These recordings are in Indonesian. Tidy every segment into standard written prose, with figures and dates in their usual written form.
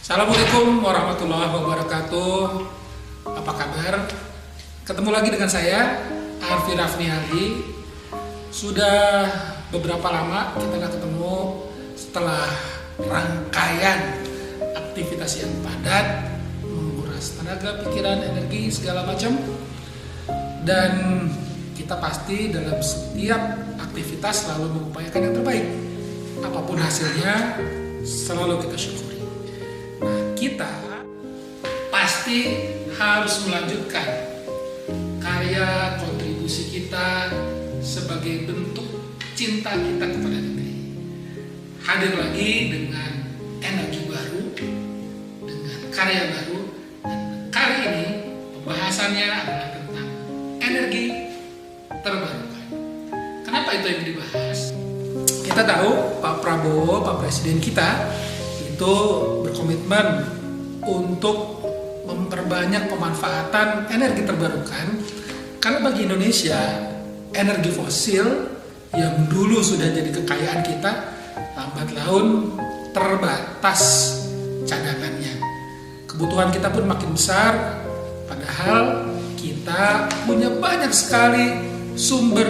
Assalamualaikum warahmatullahi wabarakatuh. Apa kabar? Ketemu lagi dengan saya, Arfi Rafniali. Sudah beberapa lama kita nggak ketemu setelah rangkaian aktivitas yang padat, menguras tenaga, pikiran, energi, segala macam. Dan kita pasti dalam setiap aktivitas selalu mengupayakan yang terbaik. Apapun hasilnya, selalu kita syukuri. Nah, kita pasti harus melanjutkan karya kontribusi kita sebagai bentuk cinta kita kepada negeri. Hadir lagi dengan energi baru, dengan karya baru, dan kali ini pembahasannya adalah tentang energi terbarukan. Kenapa itu yang dibahas? Kita tahu Pak Prabowo, Pak Presiden kita, itu berkomitmen untuk memperbanyak pemanfaatan energi terbarukan, karena bagi Indonesia energi fosil yang dulu sudah jadi kekayaan kita lambat laun terbatas cadangannya. Kebutuhan kita pun makin besar, padahal kita punya banyak sekali sumber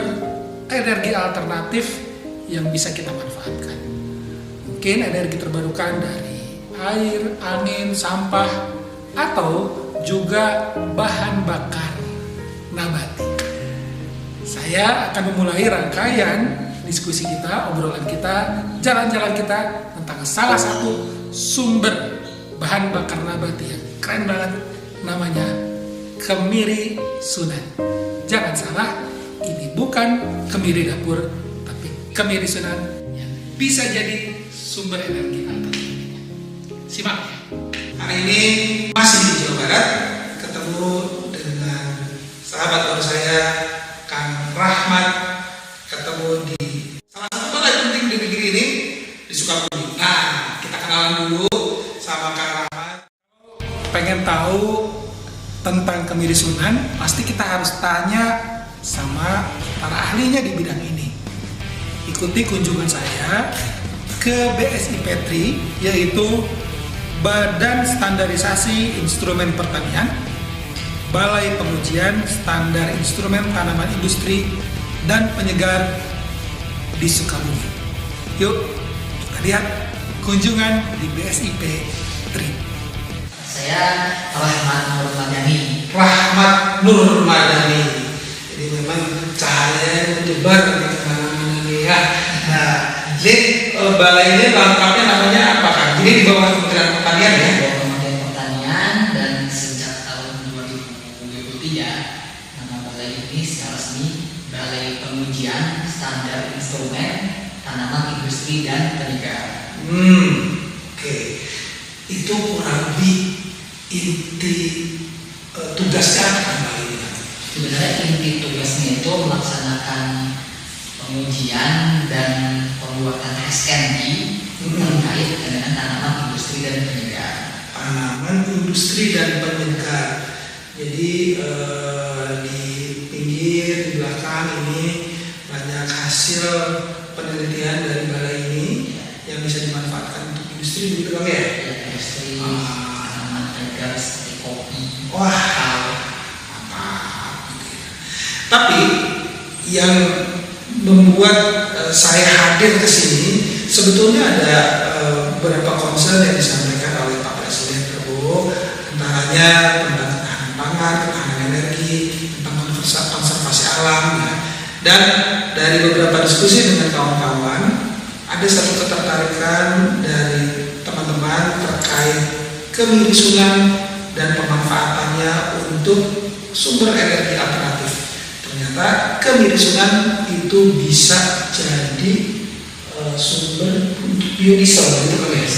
energi alternatif yang bisa kita manfaatkan. Mungkin energi terbarukan dari air, angin, sampah, atau juga bahan bakar nabati. Saya akan memulai rangkaian diskusi kita, obrolan kita, jalan-jalan kita tentang salah satu sumber bahan bakar nabati yang keren banget, namanya kemiri Sunan. Jangan salah, ini bukan kemiri dapur, tapi kemiri Sunan yang bisa jadi sumber energi alternatifnya. Simak ya. Hari ini masih di Jawa Barat, ketemu dengan sahabat baru saya, Kang Rahmat, ketemu di salah satu tempat yang penting di negeri ini, di Sukabumi. Nah, kita kenalan dulu sama Kang Rahmat. Pengen tahu tentang kemiri Sunan, pasti kita harus tanya sama para ahlinya di bidang ini. Ikuti kunjungan saya ke BSI Petri, yaitu Badan Standarisasi Instrumen Pertanian, Balai Pengujian Standar Instrumen Tanaman Industri dan Penyegar di Sukabumi. Yuk, kita lihat kunjungan di BSI Petri. Saya Rahmat Nur Madani. Rahmat Nur Madani. Jadi memang cahaya menyebar di kemana-mana nih ya. Nah, jadi balai ini lengkapnya namanya apa kan? Jadi di bawah Kementerian Pertanian ya? Di bawah Kementerian Pertanian, dan sejak tahun 2023 nama balai ini secara resmi Balai Pengujian Standar Instrumen Tanaman Industri dan Penyegar. Oke. Itu kurang lebih inti tugasnya apa balai ini? Sebenarnya inti tugasnya itu melaksanakan pengujian dan pembuatan SNI terkait dengan tanaman industri dan penyegar. Tanaman industri dan penyegar. Jadi di pinggir, di belakang ini banyak hasil penelitian dari balai ini yang bisa dimanfaatkan untuk industri, begitu kan ya? Industri tanaman penyegar seperti kopi. Wah, apa? Tapi yang membuat saya hadir ke sini sebetulnya ada beberapa concern yang disampaikan oleh Pak Presiden Prabowo, antaranya tentang ketahanan pangan, ketahanan energi, tentang konservasi alam ya. Dan dari beberapa diskusi dengan kawan-kawan, ada satu ketertarikan dari teman-teman terkait kemiri Sunan dan pemanfaatannya untuk sumber energi alternatif. Ternyata kemiri Sunan itu bisa jadi sumber untuk biodiesel, gitu kan ya?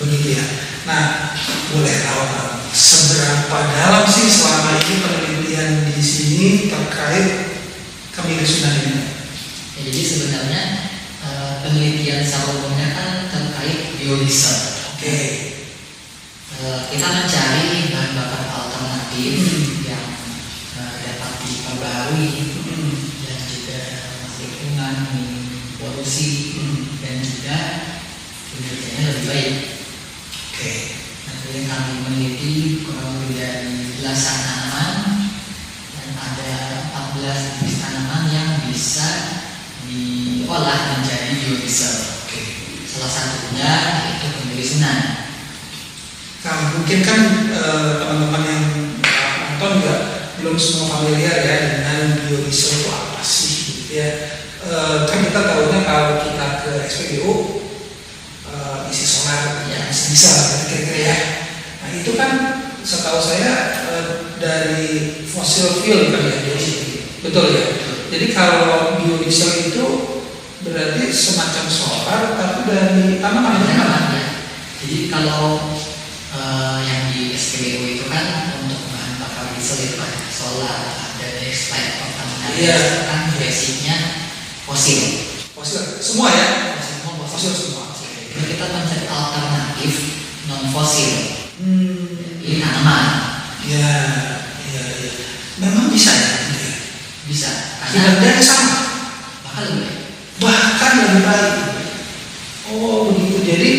Begitu ya. Nah, boleh tahu seberapa dalam sih selama ini penelitian di sini terkait kemiri Sunan ini? Ya, jadi sebenarnya penelitian secara umumnya kan terkait biodiesel. Oke. Kita mencari bahan bakar alternatif yang dapat diperbarui dan juga lingkungan, polusi dan juga kinerjanya lebih baik. Oke. Nah, Kemudian kami meneliti kurang lebih dari belasan tanaman dan ada 14 jenis tanaman yang bisa diolah menjadi biodiesel. Salah satunya yaitu kemiri Sunan. Nah, mungkin kan teman-teman yang nonton juga belum semua familiar ya dengan biodiesel itu apa sih gitu ya. Kan kita tahunya kalau kita ke SPBU isi solar ya bisa kira-kira ya. Nah itu kan setahu saya dari fossil fuel kan ya biodiesel. Betul ya. Jadi kalau biodiesel itu berarti semacam solar tapi dari tanaman ya. Jadi kalau yang di SPBU itu kan untuk bahan bakar diesel itu ada solar, ada expired contaminasi, kan basicnya fosil. Fosil semua ya? Fosil semua. Jadi kita mencari alternatif non fosil. Ini tanaman. Ya. Memang bisa ya? Bisa. Kinerjanya sama. Bahkan lebih baik. Oh begitu. Jadi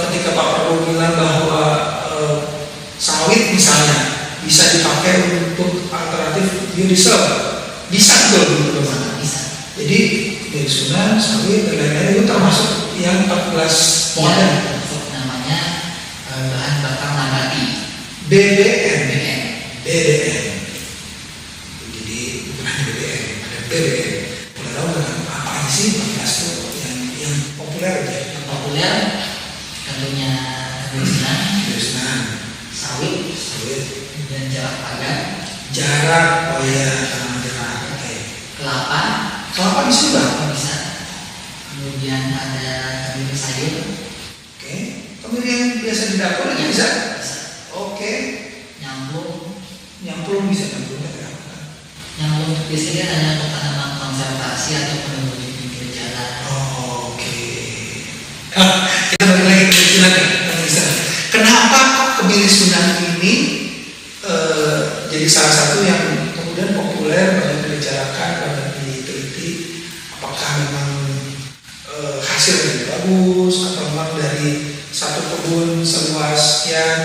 ketika Pak Prabowo bilang bahwa sawit misalnya bisa dipakai untuk alternatif biodiesel, bisa betul Pak? Bisa. Jadi dari Sunan, sawit dan lain-lain itu termasuk yang 14 model. Namanya bahan bakar nabati. BBM. Jadi bukan hanya BBM, ada BBM. Boleh tahu nggak apa aja sih 14 itu yang populer ya? Yang populer tentunya kemiri Sunan, sawit, dan jarak pagar. Oh ya, jarak. Oke. Kelapa bisa juga. Bisa. Kemudian ada kemiri sayur. Oke. Kemiri yang biasa di dapur itu bisa. Oke. Nyamplung bisa nyamplung. Nyamplung biasanya hanya untuk tanaman konservasi atau penumbuh di pinggir jalan. Oke. Kita balik lagi ke Sunan ya. Kenapa kemiri Sunan ini jadi salah satu yang kemudian populer, banyak dibicarakan, banyak diteliti? Apakah memang hasilnya lebih bagus atau memang dari satu kebun seluas sekian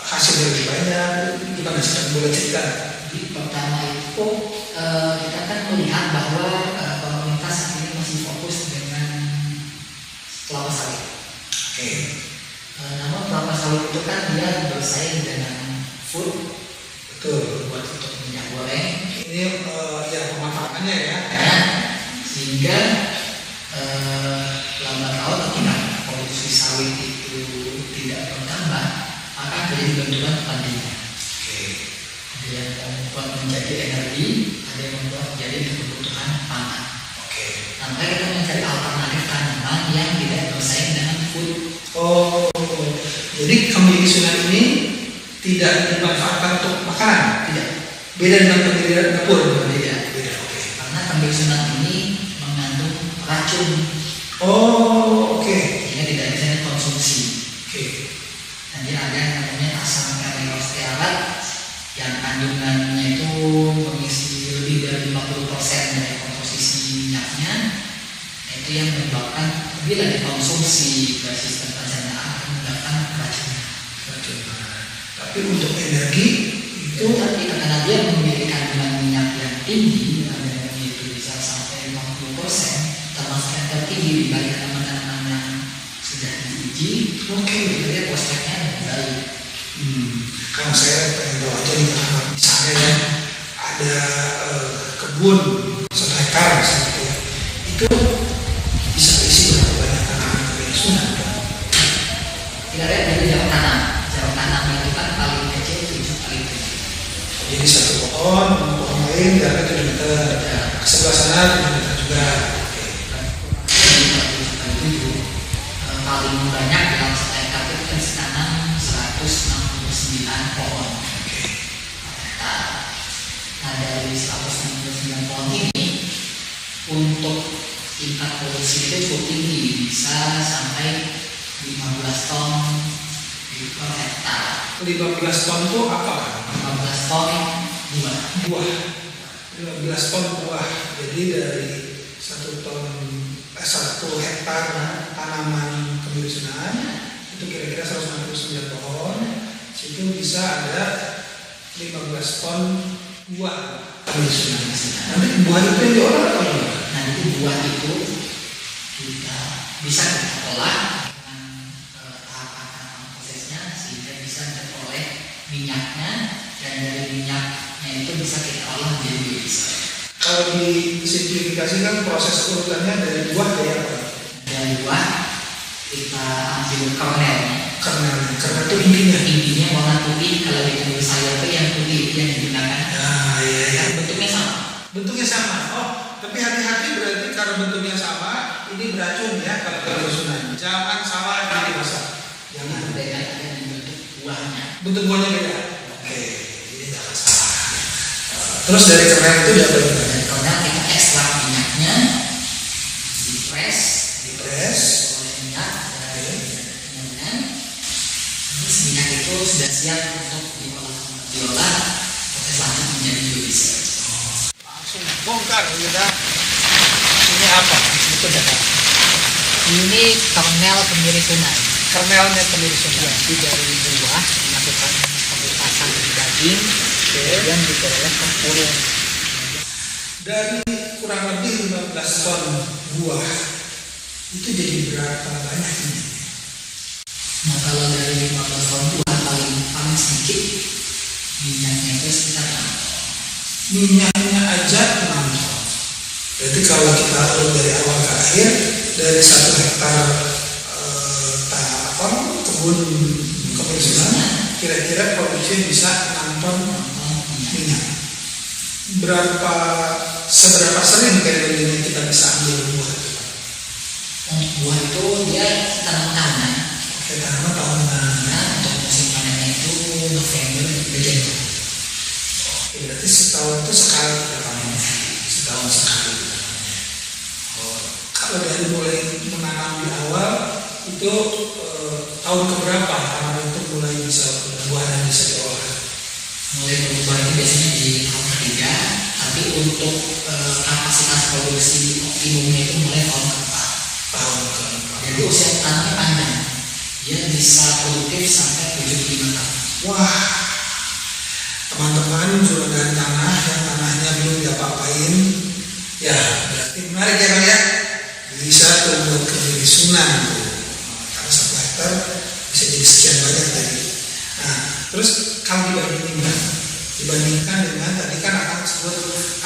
hasilnya lebih banyak? Gimana sih, boleh cerita? Jadi pertama itu kita kan melihat bahwa pemerintah saat ini masih fokus dengan kelapa sawit. Oke. Namun kelapa sawit itu kan dia bersaing dengan food. Betul. Buat untuk minyak goreng. Ini ya pemanfaatannya ya. Sehingga lambat laun ketika produksi sawit itu tidak bertambah, maka terjadi benturan perbandingan. Ada yang membuat menjadi energi, ada yang membuat menjadi kebutuhan pangan. Nah, maka kita mencari alternatif tanaman yang tidak bersaing dengan food. Oh, jadi kemiri Sunan ini tidak dimanfaatkan untuk makanan? Tidak. Beda dengan kemiri dapur? Beda. Oke. Karena kemiri Sunan ini mengandung racun. Oh, oke. Sehingga tidak bisa dikonsumsi. Oke. Dan dia ada yang namanya asam kerneostearat yang kandungannya itu mengisi lebih dari 50% dari komposisi minyaknya. Itu yang menyebabkan bila dikonsumsi ke sistem pencernaan akan menyebabkan keracunan. Tapi untuk energi itu karena dia memiliki kandungan minyak yang tinggi, yang itu bisa sampai 50%, termasuk yang tertinggi dibanding tanaman-tanaman yang sudah diuji. Oke. Itu dia prospeknya lebih baik. Kalau saya pengen tahu aja nih, misalnya ya ada kebun 1 hektar misalnya ya, itu bisa isi berapa banyak tanaman kemiri Sunan? Tidak ada dari jarak tanam. Jarak tanamnya itu kan paling kecil 7 kali 7. Jadi satu pohon lain jaraknya 7 meter, ke sebelah sana 7 meter juga. Paling banyak dalam 1 hektar itu kan ditanam 169 pohon. Nah, dari 169 pohon ini untuk tingkat produksi itu cukup tinggi, bisa sampai 15 ton per hektar. 15 ton itu apa kan? 15 ton buah. 15 ton buah. Jadi dari 1 hektar tanaman kemiri Sunan itu kira-kira 169 pohon, situ bisa ada 15 ton buah. Nanti buah itu yang diolah atau gimana? Nanti buah itu kita bisa kita olah dengan tahapan prosesnya sehingga bisa diperoleh minyaknya, dan dari minyaknya itu bisa kita olah menjadi biodiesel. Kalau disimplifikasikan proses urutannya dari buah dari apa? Dari buah kita ambil kernelnya. Karena itu intinya warna putih. Kalau itu sayur itu yang putih yang digunakan. Nah, iya. Bentuknya sama. Bentuknya sama. Oh, tapi hati-hati berarti karena bentuknya sama, ini beracun ya kalau keracunan. Jangan salah ini dimasak. Jangan. Beda ada di bentuk buahnya. Bentuk buahnya beda. Oke, ini jangan salah. Terus dari kernel itu dapat dari kernel kita ekstrak minyaknya, dipres oleh minyak dari kemudian terus minyak itu sudah siap untuk diolah proses lanjut menjadi biodiesel. Langsung bongkar kita. Ini apa? Itu data. Ini kernel kemiri Sunan. Kernelnya kemiri Sunan. Jadi dari buah dilakukan pementasan daging, kemudian diperoleh tempurung. Dari kurang lebih 15 ton buah itu jadi berapa banyak ini? Nah kalau dari 15 ton buah paling sedikit minyaknya itu sekitar 6 ton. Minyaknya aja 6 ton. Berarti kalau kita urut dari awal ke akhir, dari 1 hektar kebun kebersihan, kira-kira produksi bisa 6 ton minyak. Seberapa sering kira-kira kita bisa ambil buah itu? Untuk buah itu dia tanaman tahunan. Oke, tanaman tahunan. Nah, untuk musim panennya itu November Desember. Oke, berarti setahun itu sekali kita panen. Setahun sekali kita panen. Oh, kalau dari mulai menanam di awal itu tahun keberapa tanaman itu mulai bisa buahnya bisa diolah? Mulai berubah itu biasanya di tahun ketiga, tapi untuk kapasitas produksi optimumnya itu mulai tahun keempat. Jadi usia tanamnya panjang, dia bisa produktif sampai 75 tahun. Wah, teman-teman juragan tanah yang tanahnya belum diapa-apain, ya berarti menarik ya Bang ya, bisa tuh buat kemiri Sunan tuh. Karena 1 hektar bisa jadi sekian banyak tadi. Nah, terus kalau dibandingkan dengan tadi kan akan sebut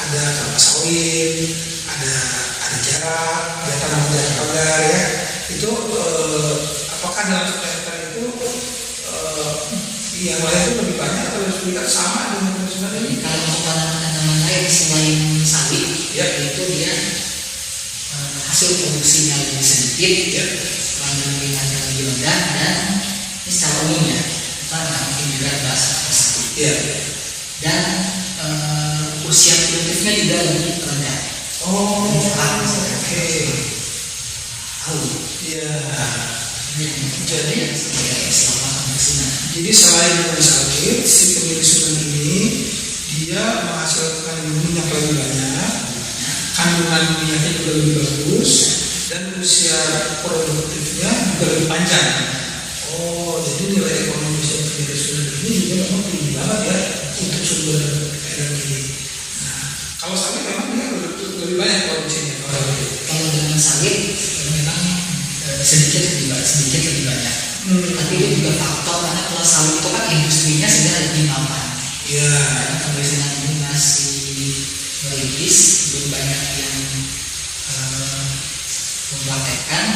ada kelapa sawit, ada jarak, ada tanaman jarak pagar ya. Itu apakah dalam 1 hektar itu yang lain itu lebih banyak atau lebih sama dengan kemiskinan ini? Kalau untuk tanaman-tanaman lain selain sawit, Ya. itu dia hasil produksinya lebih sedikit, Ya. lingkungannya lebih rendah, dan ini secara umumnya kita nggak mungkin juga bahas persatu. Ya. Dan usia produktifnya juga lebih rendah. Oh, Oke. Ya. Jadi sebagai selama kemiskinan. Jadi selain dengan sawit, si kemiri Sunan ini dia menghasilkan minyak lebih banyak, kandungan minyaknya juga lebih bagus, dan usia produktifnya juga lebih panjang. Oh, jadi nilai ekonomis yang kemiri Sunan ini juga memang tinggi banget ya untuk sumber energi. Nah, kalau sawit memang dia lebih banyak produksinya. Kalau dengan sawit memang sedikit lebih banyak. Tapi itu juga faktor karena kalau sawit itu kan industrinya sudah lebih mapan. Iya. Karena kemiskinan ini masih merintis, belum banyak yang mempraktekkan.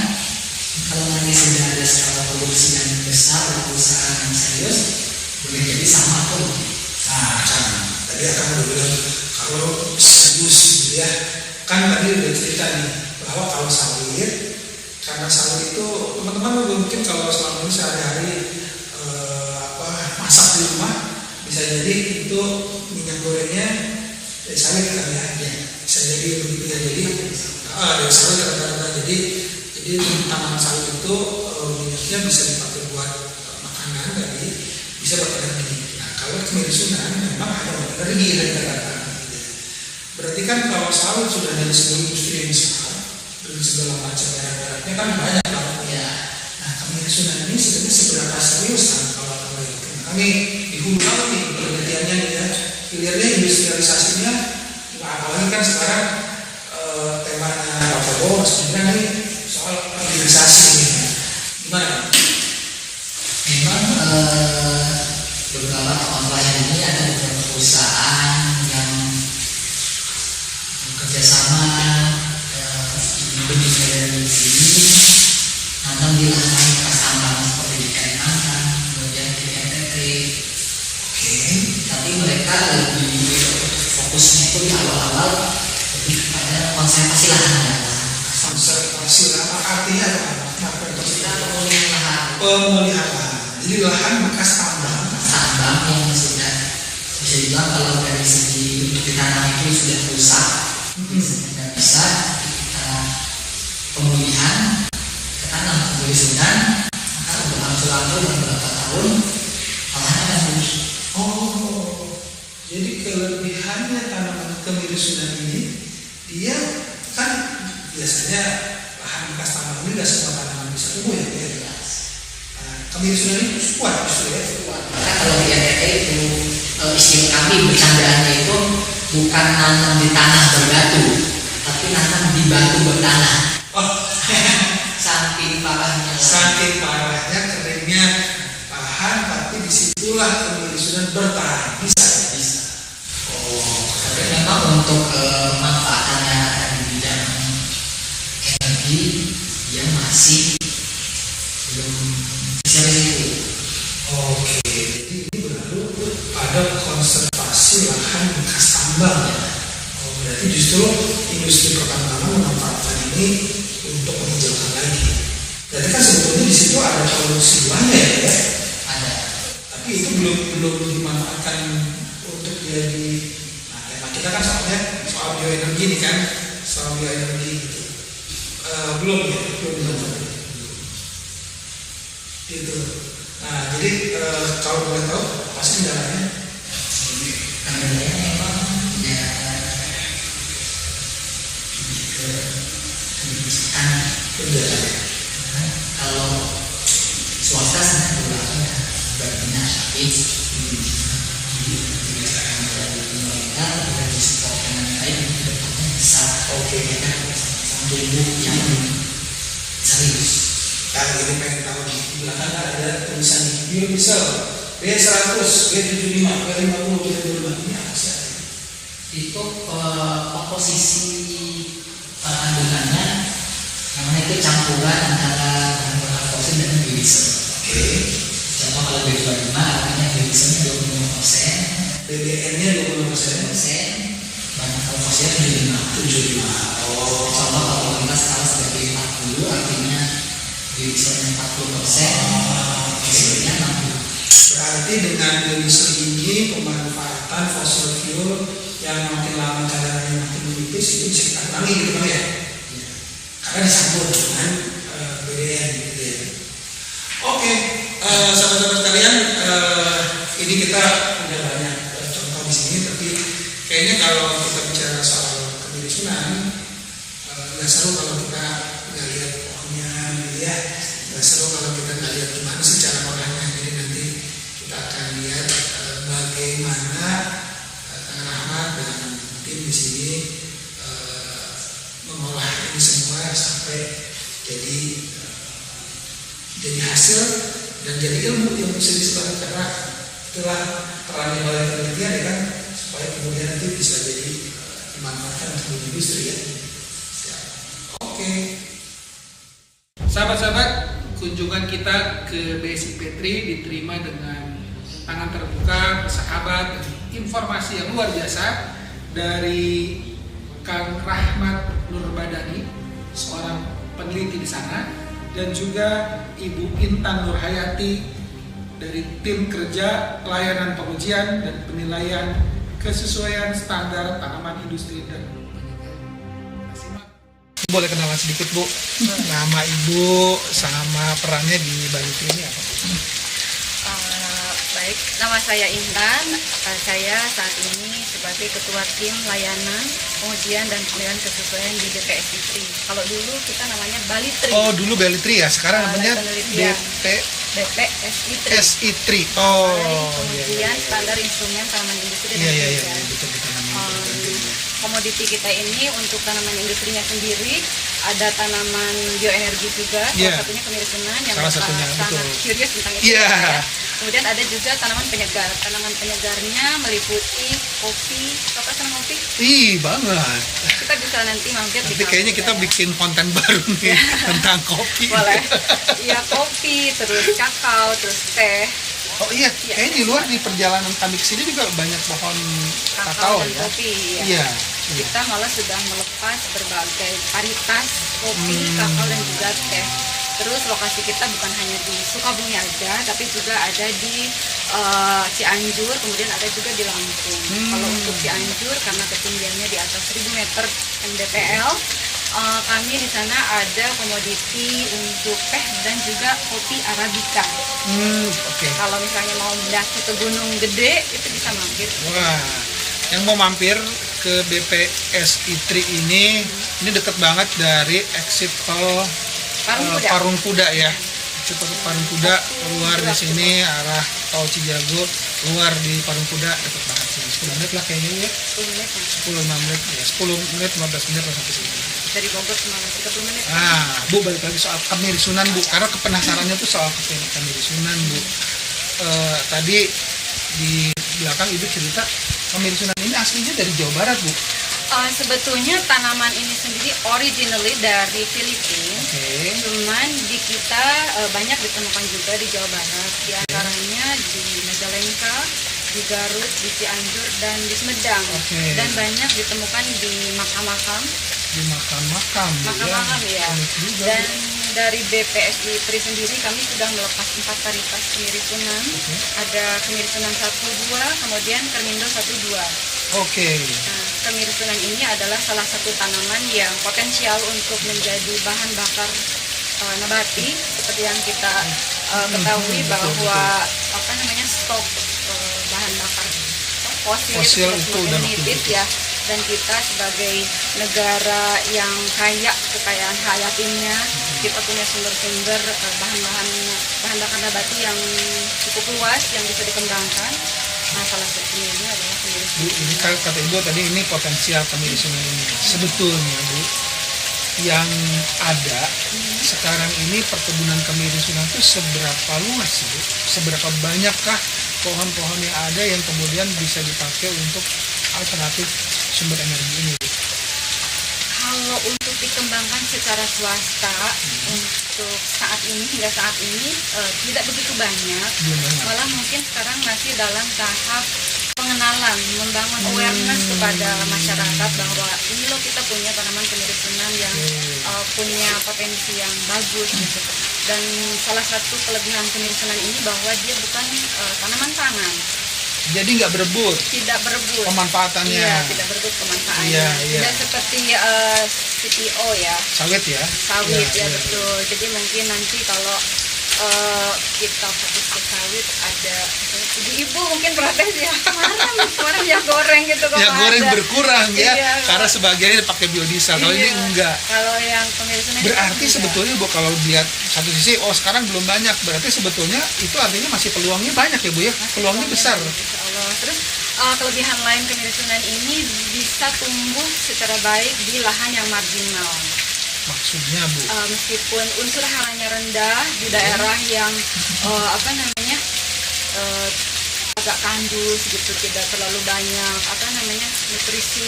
Kalau nanti sudah ada skala produksi yang besar, perusahaan yang serius, boleh jadi sama atau lebih. Nah, kan tadi akan udah bilang kalau serius gitu ya, kan tadi udah cerita nih bahwa kalau sawit, karena sawit itu teman-teman mungkin kalau selama ini sehari-hari masak di rumah, bisa jadi itu minyak gorengnya dari sawit kan ya, bisa jadi begitu ya. Jadi dari sawit rata-rata jadi tanaman sawit itu minyaknya bisa dipakai buat makanan, jadi bisa buat energi. Nah, kalau kemiri Sunan memang ada energi dari rata-rata. Berarti kan kalau sawit sudah dari sebuah industri yang besar dengan segala macam merek-mereknya kan banyak banget ya. Nah, kemiri Sunan ini sebenarnya seberapa serius kan kalau kami di hulu banget nih penelitiannya nih ya, hilirnya industrialisasinya, apalagi kan sekarang temanya Pak Prabowo sebenarnya nih soal organisasi ini, gimana? Memang beberapa tahun terakhir ini ada beberapa perusahaan yang bekerjasama benih dari sini nanam di lahan bekas tambang seperti di Kalimantan, kemudian di NTT. Tapi mereka lebih fokusnya itu di awal-awal lebih kepada konservasi lahan. Konservasi lahan artinya apa? Pemulihan lahan. Pemulihan lahan. Jadi lahan bekas tambang. Tambang yang sudah bisa dibilang kalau dari segi ditanam itu sudah rusak, tidak bisa kita pemulihan ke tanam kembali Sunan, maka berlangsung beberapa tahun lahan akan pulih. Oh, jadi kelebihannya tanaman kemiri Sunan ini, dia kan biasanya lahan bekas tambang ini tidak semua tanaman bisa tumbuh ya. Kemiri Sunan ini kuat justru ya. Maka kalau di NTT itu istilah kami bercandaannya itu bukan nanam di tanah berbatu, tapi nanam di batu bertanah. Oh, Saking parahnya. saking parahnya keringnya lahan, tapi disitulah kemiri Sunan bertahan bisa. Oh, tapi memang untuk manfaatannya di bidang energi dia masih belum bisa itu. Oke, jadi ini berlalu ada konservasi lahan bekas tambang ya. Oh, berarti justru industri pertambangan memanfaatkan ini untuk menghijaukan lagi. Berarti kan sebetulnya di situ ada produksi buahnya ya. Ada. Tapi itu belum dimanfaatkan untuk jadi. Nah, tema kita kan soal bioenergi nih kan, soal bioenergi gitu. Belum dimanfaatkan. Gitu. Nah, jadi kalau boleh tahu pasti jalannya. Kendalanya memang ya ke kebijakan. Kalau swasta sebenarnya beberapa berminat, tapi kebijakan dari pemerintah dari support dengan baik ke depannya bisa kan tumbuh yang serius. Kali ini pengen tahu nih, di belakang ada tulisan biodiesel B100, B75, B50, B25, ini apa sih? Itu komposisi kandungannya namanya itu campuran antara bahan bakar fosil dan biodiesel. Oke. Contoh kalau B25 artinya biodieselnya 25%, BBM-nya 25%, bahan bakar fosilnya 75. Oh, Contoh kalau kita skala sebagai 40 artinya biodieselnya 40%, fosilnya 60. berarti dengan biodiesel ini pemanfaatan fossil fuel yang makin lama cadangannya makin menipis itu bisa kita kurangi gitu kan ya? Karena disambung dengan BDN gitu ya. Oke, sahabat-sahabat kalian, ini kita udah banyak contoh di sini, tapi kayaknya kalau kita bicara soal kemiri Sunan, nggak seru kalau kita nggak lihat pohonnya gitu ya. Nggak seru kalau kita nggak lihat gimana sih cara ngolahnya. Jadi nanti kita akan lihat bagaimana Kang Rahmat dan tim di sini mengolah ini semua sampai jadi hasil dan jadi ilmu yang bisa disebarkan, karena itulah peran balai penelitian ya kan, supaya kemudian nanti bisa jadi dimanfaatkan untuk industri ya. Oke. Sahabat-sahabat, kunjungan kita ke BSI Petri diterima dengan tangan terbuka, bersahabat, dan informasi yang luar biasa dari Kang Rahmat Nurbadani, seorang peneliti di sana, dan juga Ibu Intan Nurhayati dari tim kerja pelayanan pengujian dan penilaian kesesuaian standar tanaman industri dan boleh kenalan sedikit Bu, nama Ibu sama perannya di balik ini apa? Nama Baik, nama saya Intan. Saya saat ini sebagai Ketua Tim Layanan Pengujian dan Penilaian Kesesuaian di BPS ITRI. Kalau dulu kita namanya Balitri. Oh, dulu Balitri ya, sekarang namanya penelitian. BPS ITRI. Oh, Pengujian Standar Instrumen Tanaman Industri dan iya, Pengujian. betul namanya. Komoditi kita ini untuk tanaman industrinya sendiri ada tanaman bioenergi juga, Yeah. salah satunya kemirisan yang Salah satunya, sangat betul. curious tentang itu. Yeah. Ya. Kemudian ada juga tanaman penyegar. Tanaman penyegarnya meliputi kopi. Apa tanaman kopi? Ih, banget. Kita bisa nanti mampir di Nanti kayaknya kafe kita ya. bikin konten baru nih tentang kopi. Boleh. Iya, kopi, terus kakao, terus teh, Oh iya, kayaknya di luar di perjalanan kami ke sini juga banyak pohon kakao kakao dan ya. kopi. Ya. Iya. Kita malah sudah melepas berbagai varietas kopi, kakao dan juga teh. Terus lokasi kita bukan hanya di Sukabumi aja, tapi juga ada di Cianjur, kemudian ada juga di Lampung. Kalau untuk Cianjur karena ketinggiannya di atas 1000 meter mdpl, kami di sana ada komoditi untuk teh dan juga kopi arabica. Oke. Kalau misalnya mau mendaki ke Gunung Gede itu bisa mampir. Wah, yang mau mampir ke BPS ITRI ini dekat banget dari exit tol Parung Kuda ya. Exit tol Parung Kuda keluar di sini arah tol Cijago, keluar di Parung Kuda dekat banget sih. 10 menit lah kayaknya ya. 10 menit ya. 10 menit ya, 10 menit 15 menit lah sampai sini. Dari Bogor cuma 30 menit. Bu, balik lagi soal kemirisunan Bu, karena kepenasarannya tuh soal kemirisunan Bu. Tadi di belakang Ibu cerita kemirisunan ini aslinya dari Jawa Barat Bu. Sebetulnya tanaman ini sendiri originally dari Filipina. Oke. Cuman di kita banyak ditemukan juga di Jawa Barat. Di antaranya di Majalengka, di Garut, di Cianjur, dan di Sumedang. Oke. Dan banyak ditemukan di makam-makam. Di makam-makam Makam-makam ya. Unik juga, Bu. Dan dari BPS ITRI sendiri kami sudah melepas 4 varietas kemirisunan. Oke. Ada kemirisunan 1-2, kemudian Kermindo 1-2. Oke. Nah, kemirisunan ini adalah salah satu tanaman yang potensial untuk menjadi bahan bakar nabati, seperti yang kita ketahui bahwa apa namanya stok bahan bakar fosil itu udah menipis ya. Dan kita sebagai negara yang kaya kekayaan hayatinya, kita punya sumber-sumber bahan bakar nabati yang cukup luas yang bisa dikembangkan. Nah, salah satunya ini adalah Bu, kemirisunan. ini kan kata Ibu tadi ini potensial kemirisunan ini. Sebetulnya Bu, yang ada sekarang ini perkebunan kemirisunan itu seberapa luas sih Bu? Seberapa banyakkah pohon-pohon yang ada yang kemudian bisa dipakai untuk alternatif sumber energi ini Bu? Kalau untuk dikembangkan secara swasta untuk saat ini hingga saat ini tidak begitu banyak. Belum banyak. Malah mungkin sekarang masih dalam tahap pengenalan, membangun awareness kepada masyarakat bahwa ini loh kita punya tanaman kemirisunan yang punya potensi yang bagus gitu. Dan salah satu kelebihan kemirisunan ini bahwa dia bukan tanaman pangan, Jadi nggak berebut tidak berebut. pemanfaatannya. Iya, tidak berebut pemanfaatannya. Iya, iya. Tidak seperti CPO ya, Sawit ya. sawit Iya, ya, iya. betul. Jadi mungkin nanti kalau kita fokus ke sawit ada ibu-ibu mungkin protes ya, kemarin ya goreng gitu kok Ya nggak goreng ada. berkurang ya, Iya, karena sebagiannya pakai biodiesel. Kalau ini Iya. enggak. Kalau yang kemirisunan itu Berarti enggak. sebetulnya Bu kalau dilihat satu sisi, oh sekarang belum banyak. Berarti sebetulnya itu artinya masih peluangnya banyak ya Bu ya. Peluangnya besar. Insya Allah. Terus kelebihan lain kemirisunan ini bisa tumbuh secara baik di lahan yang marginal. Maksudnya Bu. Meskipun unsur haranya rendah di daerah yang apa namanya agak kandus gitu, tidak terlalu banyak apa namanya nutrisi,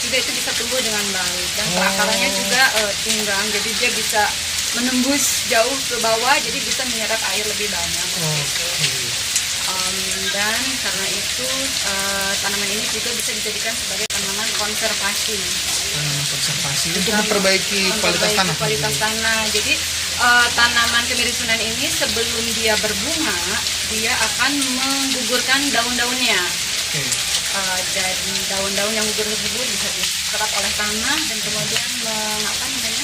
juga itu bisa tumbuh dengan baik dan perakarannya juga tunggang, jadi dia bisa menembus jauh ke bawah, jadi bisa menyerap air lebih banyak gitu. Dan karena itu tanaman ini juga bisa dijadikan sebagai tanaman konservasi. Tanaman konservasi untuk memperbaiki kualitas tanah. Kualitas tanah. Jadi tanaman kemirisunan ini sebelum dia berbunga, dia akan menggugurkan daun-daunnya. Oke. Dan daun-daun yang gugur tersebut bisa diserap oleh tanah dan kemudian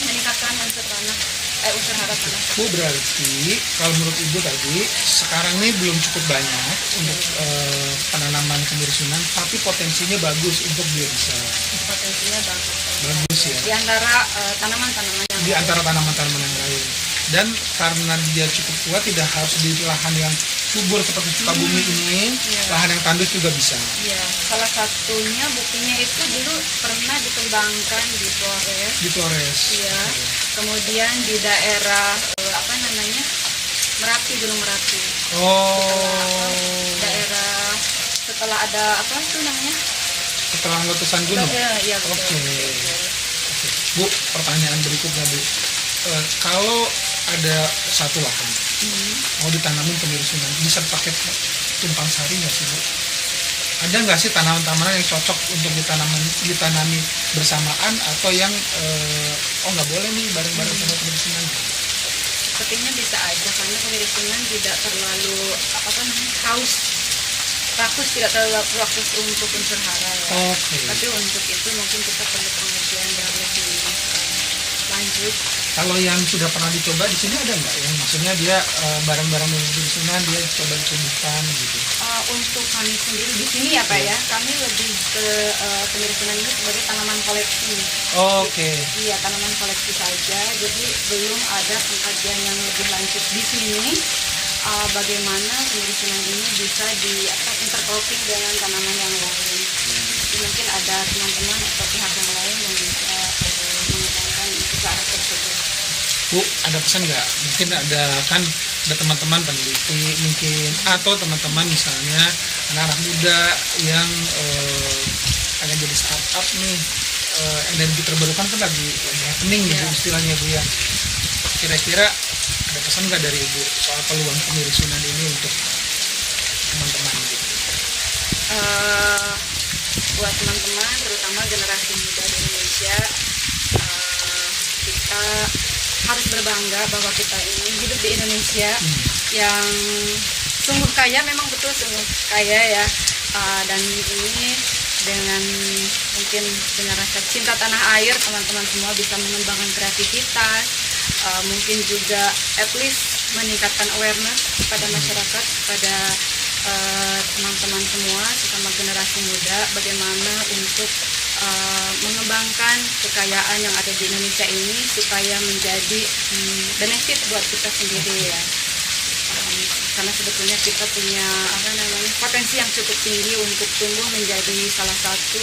meningkatkan unsur tanah unsur hara tanah. Bu, berarti kalau menurut Ibu tadi sekarang ini belum cukup banyak untuk penanaman kemiri Sunan, tapi potensinya bagus untuk dia bisa Potensinya bagus. bagus ya Di antara tanaman-tanaman yang di antara tanaman-tanaman yang lain. Dan karena dia cukup kuat, tidak harus di lahan yang subur seperti Sukabumi ini, Iya. lahan yang tandus juga bisa. Iya, salah satunya buktinya itu dulu pernah dikembangkan di Flores. Di Flores. Iya. Kemudian di daerah apa namanya? Merapi, Gunung Merapi. Oh, Daerah setelah ada apa itu namanya? setelah letusan gunung. Iya, betul. Oke. Oke. Bu, pertanyaan berikutnya Bu. Kalau ada satu lahan mau ditanamin kemiri Sunan, bisa pakai tumpang sari nggak sih Bu? Ada nggak sih tanaman-tanaman yang cocok untuk ditanami bersamaan, atau yang nggak boleh nih bareng-bareng sama kemiri Sunan? Sepertinya bisa aja karena kemiri Sunan tidak terlalu apa namanya rakus, tidak terlalu rakus untuk unsur hara ya. Oke. Tapi untuk itu mungkin kita perlu pengajian yang lebih lanjut. Kalau yang sudah pernah dicoba di sini ada nggak yang maksudnya dia bareng-bareng dengan kemiri Sunan dia coba ditumbuhkan gitu? Untuk kami sendiri di sini ya Pak ya, kami lebih ke kemiri Sunan ini sebagai tanaman koleksi. Oke. Iya, tanaman koleksi saja. Jadi belum ada pengkajian yang lebih lanjut di sini. Bagaimana kemiri Sunan ini bisa intercropping dengan tanaman yang lain. Jadi mungkin ada teman-teman atau pihak yang lain yang bisa mengembangkan ke arah tersebut. Bu, ada pesan nggak? Mungkin ada teman-teman peneliti mungkin, atau teman-teman misalnya anak-anak muda yang pengen jadi startup nih, energi terbarukan kan lagi happening gitu istilahnya Bu ya. Kira-kira ada pesan nggak dari Ibu soal peluang kemiri Sunan ini untuk teman-teman gitu? Buat teman-teman, terutama generasi muda di Indonesia, kita harus berbangga bahwa kita ini hidup di Indonesia yang sungguh kaya, memang betul sungguh kaya ya. Dan ini dengan mungkin dengan rasa cinta tanah air, teman-teman semua bisa mengembangkan kreativitas, mungkin juga at least meningkatkan awareness pada masyarakat, pada teman-teman semua sesama generasi muda, bagaimana untuk mengembangkan kekayaan yang ada di Indonesia ini supaya menjadi benefit buat kita sendiri ya. Karena sebetulnya kita punya potensi yang cukup tinggi untuk tumbuh menjadi salah satu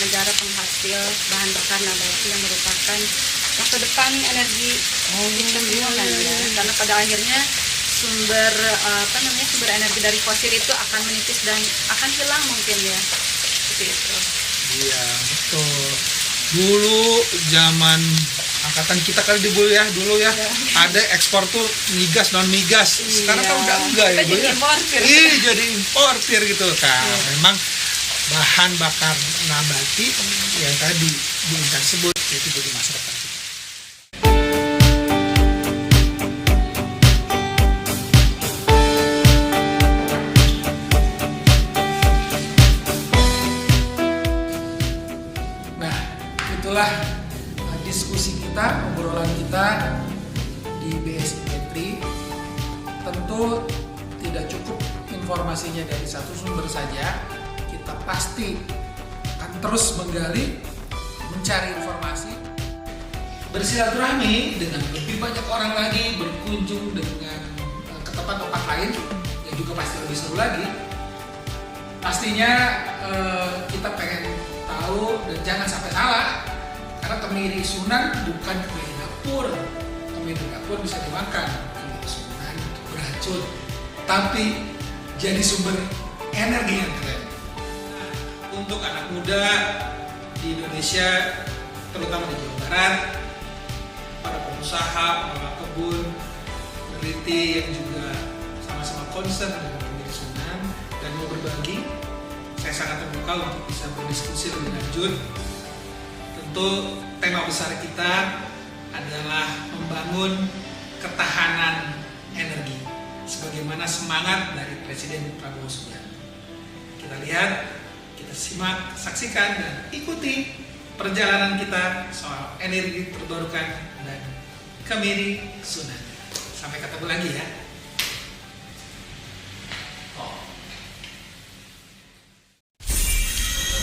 negara penghasil bahan bakar nabati yang merupakan masa depan energi kita semua kan ya. Karena pada akhirnya sumber energi dari fosil itu akan menipis dan akan hilang mungkin ya, seperti itu. Iya betul. Dulu zaman angkatan kita kali dulu ya, ada ekspor tuh migas non migas. Sekarang kan udah enggak ya Bu ya. Jadi importir gitu kan. Memang bahan bakar nabati yang tadi Bu Intan sebut itu jadi masa depan. Itulah diskusi kita, obrolan kita di BSI. Tentu tidak cukup informasinya dari satu sumber saja. Kita pasti akan terus menggali, mencari informasi, bersilaturahmi dengan lebih banyak orang lagi, berkunjung dengan ke tempat-tempat lain yang juga pasti lebih seru lagi. Pastinya kita pengen tahu dan jangan sampai salah. Karena kemiri Sunan bukan kemiri dapur. Kemiri dapur bisa dimakan, kemiri Sunan beracun, tapi jadi sumber energi yang keren. Untuk anak muda di Indonesia, terutama di Jawa Barat, para pengusaha, para kebun, peneliti yang juga sama-sama concern dengan kemiri Sunan dan mau berbagi, saya sangat terbuka untuk bisa berdiskusi lebih lanjut. Tentu tema besar kita adalah membangun ketahanan energi sebagaimana semangat dari Presiden Prabowo Subianto. Kita lihat, kita simak, saksikan dan ikuti perjalanan kita soal energi terbarukan dan Kemiri Sunan. Sampai ketemu lagi ya.